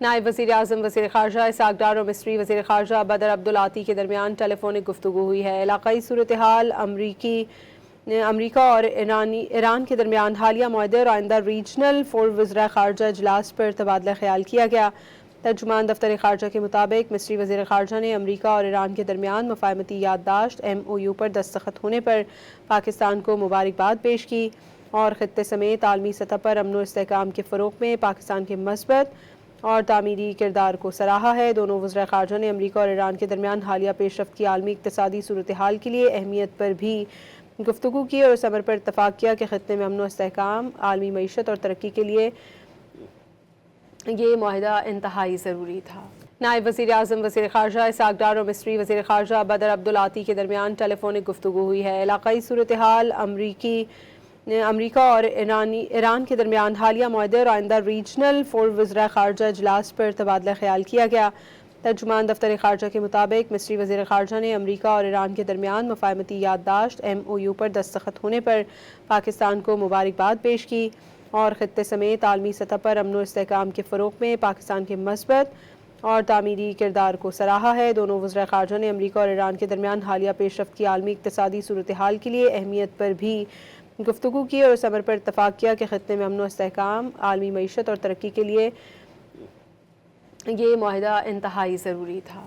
نائب وزیر اعظم وزیر خارجہ اسحاق ڈار اور مصری وزیر خارجہ بدر عبدالعاطی کے درمیان ٹیلی فونک گفتگو ہوئی ہے۔ علاقائی صورتحال، امریکہ اور ایران کے درمیان حالیہ معاہدے اور آئندہ ریجنل فور وزراء خارجہ اجلاس پر تبادلہ خیال کیا گیا۔ ترجمان دفتر خارجہ کے مطابق مصری وزیر خارجہ نے امریکہ اور ایران کے درمیان مفاہمتی یادداشت MOU پر دستخط ہونے پر پاکستان کو مبارکباد پیش کی اور خطے سمیت عالمی سطح پر امن و استحکام کے فروغ میں پاکستان کے مثبت اور تعمیری کردار کو سراہا ہے۔ دونوں وزراء خارجہ نے امریکہ اور ایران کے درمیان حالیہ پیش رفت کی عالمی اقتصادی صورتحال کے لیے اہمیت پر بھی گفتگو کی اور اس امر پر اتفاق کیا کہ خطے میں امن و استحکام، عالمی معیشت اور ترقی کے لیے یہ معاہدہ انتہائی ضروری تھا۔ نائب وزیر اعظم وزیر خارجہ اسحاق ڈار اور مصری وزیر خارجہ بدر عبدالعاطی کے درمیان ٹیلی فونک گفتگو ہوئی ہے۔ علاقائی صورتحال، امریکہ اور ایران کے درمیان حالیہ معاہدے اور آئندہ ریجنل فور وزراء خارجہ اجلاس پر تبادلہ خیال کیا گیا۔ ترجمان دفتر خارجہ کے مطابق مصری وزیر خارجہ نے امریکہ اور ایران کے درمیان مفاہمتی یادداشت MOU پر دستخط ہونے پر پاکستان کو مبارکباد پیش کی اور خطے سمیت عالمی سطح پر امن و استحکام کے فروغ میں پاکستان کے مثبت اور تعمیری کردار کو سراہا ہے۔ دونوں وزراء خارجہ نے امریکہ اور ایران کے درمیان حالیہ پیش رفت کی عالمی اقتصادی صورتحال کے لیے اہمیت پر بھی گفتگو کی اور اس امر پر اتفاق کیا کہ خطے میں امن و استحکام، عالمی معیشت اور ترقی کے لیے یہ معاہدہ انتہائی ضروری تھا۔